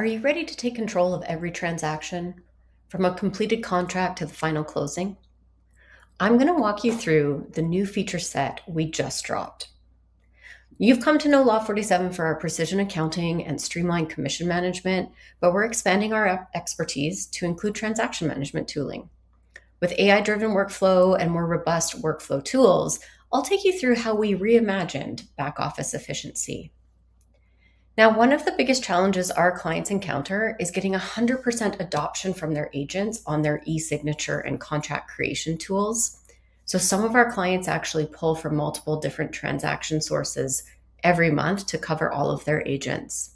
Are you ready to take control of every transaction, from a completed contract to the final closing? I'm going to walk you through the new feature set we just dropped. You've come to know Loft47 for our precision accounting and streamlined commission management, but we're expanding our expertise to include transaction management tooling. With AI-driven workflow and more robust workflow tools, I'll take you through how we reimagined back office efficiency. Now, one of the biggest challenges our clients encounter is getting 100% adoption from their agents on their e-signature and contract creation tools. So some of our clients actually pull from multiple different transaction sources every month to cover all of their agents.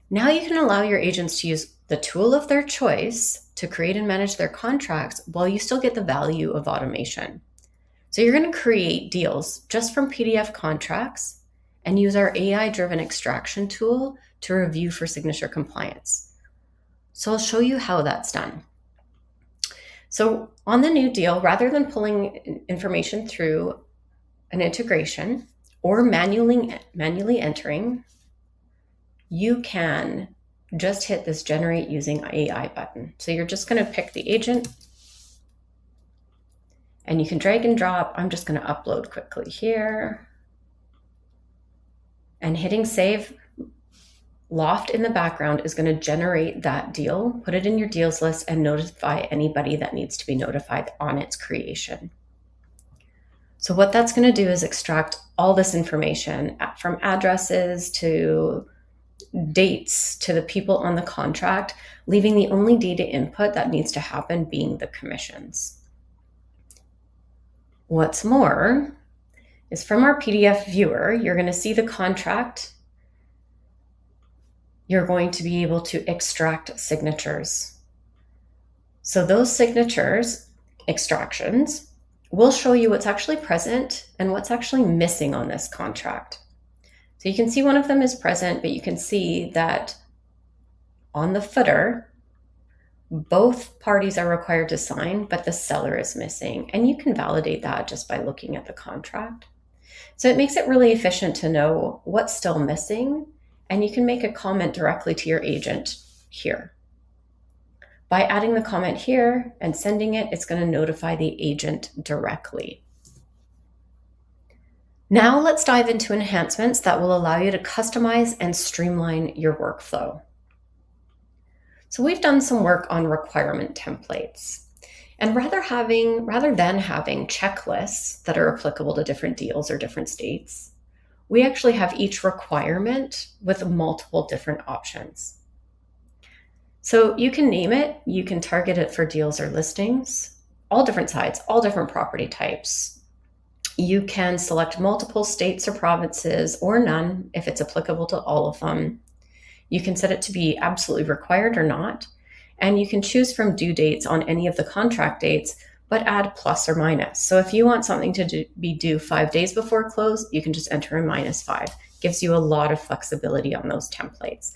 Now you can allow your agents to use the tool of their choice to create and manage their contracts while you still get the value of automation. So you're going to create deals just from PDF contracts and use our AI-driven extraction tool to review for signature compliance. So I'll show you how that's done. So on the new deal, rather than pulling information through an integration or manually entering, you can just hit this generate using AI button. So you're just going to pick the agent and you can drag and drop. I'm just going to upload quickly here. And hitting save, Loft in the background is going to generate that deal, put it in your deals list, and notify anybody that needs to be notified on its creation. So what that's going to do is extract all this information from addresses to dates to the people on the contract, leaving the only data input that needs to happen being the commissions. What's more is from our PDF viewer, you're going to see the contract. You're going to be able to extract signatures. So those signatures, extractions, will show you what's actually present and what's actually missing on this contract. So you can see one of them is present, but you can see that on the footer, both parties are required to sign, but the seller is missing. And you can validate that just by looking at the contract. So it makes it really efficient to know what's still missing, and you can make a comment directly to your agent here. By adding the comment here and sending it, it's going to notify the agent directly. Now let's dive into enhancements that will allow you to customize and streamline your workflow. So we've done some work on requirement templates. And rather than having checklists that are applicable to different deals or different states, we actually have each requirement with multiple different options. So you can name it, you can target it for deals or listings, all different sides, all different property types. You can select multiple states or provinces or none if it's applicable to all of them. You can set it to be absolutely required or not. And you can choose from due dates on any of the contract dates, but add plus or minus. So if you want something to be due 5 days before close, you can just enter a -5. Gives you a lot of flexibility on those templates.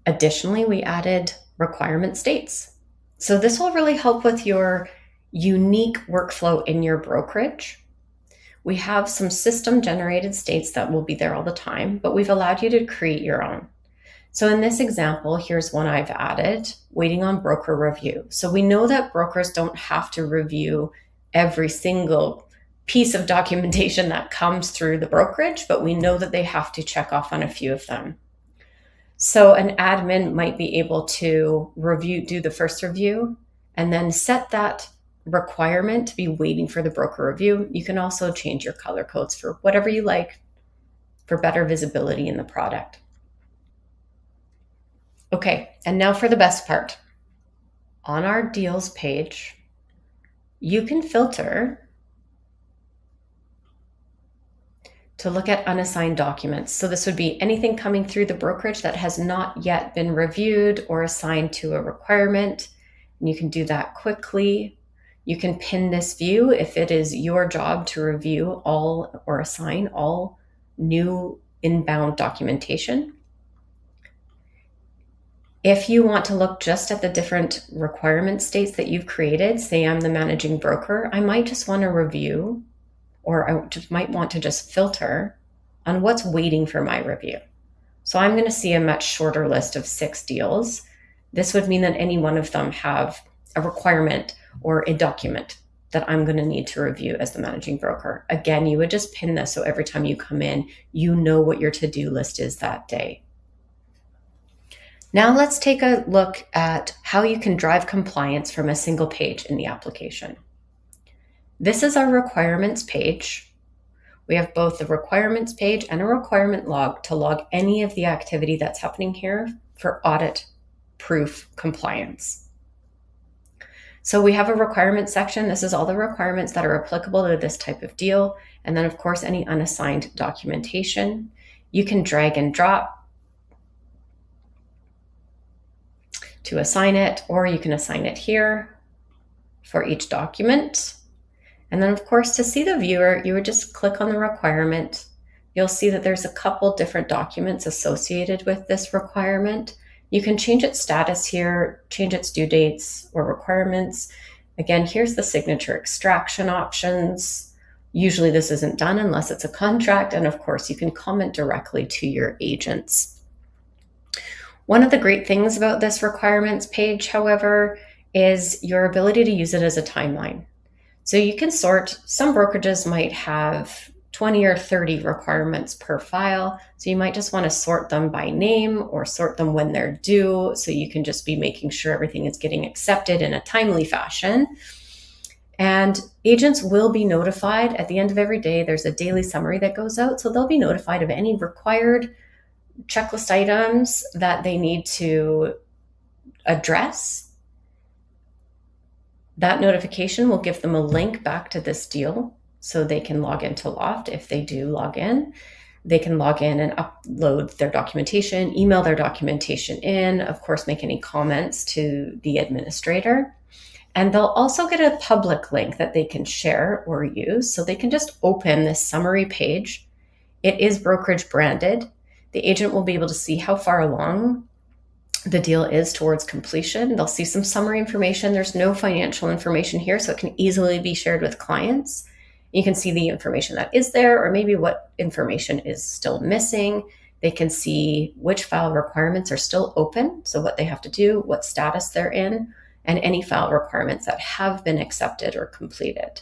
Additionally, we added requirement states. So this will really help with your unique workflow in your brokerage. We have some system generated states that will be there all the time, but we've allowed you to create your own. So in this example, here's one I've added, waiting on broker review. So we know that brokers don't have to review every single piece of documentation that comes through the brokerage, but we know that they have to check off on a few of them. So an admin might be able to do the first review, and then set that requirement to be waiting for the broker review. You can also change your color codes for whatever you like for better visibility in the product. Okay, and now for the best part. On our deals page, you can filter to look at unassigned documents. So this would be anything coming through the brokerage that has not yet been reviewed or assigned to a requirement. And you can do that quickly. You can pin this view if it is your job to review all or assign all new inbound documentation. If you want to look just at the different requirement states that you've created, say I'm the managing broker, I might just want to review, or I might want to just filter on what's waiting for my review. So I'm going to see a much shorter list of 6 deals. This would mean that any one of them have a requirement or a document that I'm going to need to review as the managing broker. Again, you would just pin this so every time you come in, you know what your to-do list is that day. Now let's take a look at how you can drive compliance from a single page in the application. This is our requirements page. We have both the requirements page and a requirement log to log any of the activity that's happening here for audit proof compliance. So we have a requirements section. This is all the requirements that are applicable to this type of deal. And then of course, any unassigned documentation. You can drag and drop to assign it, or you can assign it here for each document. And then of course, to see the viewer, you would just click on the requirement. You'll see that there's a couple different documents associated with this requirement. You can change its status here, change its due dates or requirements. Again, here's the signature extraction options. Usually this isn't done unless it's a contract. And of course, you can comment directly to your agents. One of the great things about this requirements page, however, is your ability to use it as a timeline. So you can sort, some brokerages might have 20 or 30 requirements per file. So you might just want to sort them by name or sort them when they're due. So you can just be making sure everything is getting accepted in a timely fashion. And agents will be notified at the end of every day. There's a daily summary that goes out. So they'll be notified of any required checklist items that they need to address. That notification will give them a link back to this deal so they can log into Loft. If they do log in, they can log in and upload their documentation, email their documentation in, of course, make any comments to the administrator. And they'll also get a public link that they can share or use. So they can just open this summary page. It is brokerage branded. The agent will be able to see how far along the deal is towards completion. They'll see some summary information. There's no financial information here, so it can easily be shared with clients. You can see the information that is there, or maybe what information is still missing. They can see which file requirements are still open, so what they have to do, what status they're in, and any file requirements that have been accepted or completed.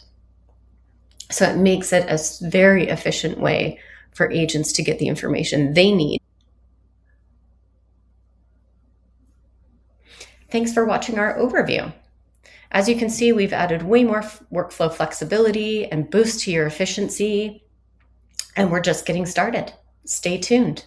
So it makes it a very efficient way for agents to get the information they need. Thanks for watching our overview. As you can see, we've added way more workflow flexibility and boost to your efficiency, and we're just getting started. Stay tuned.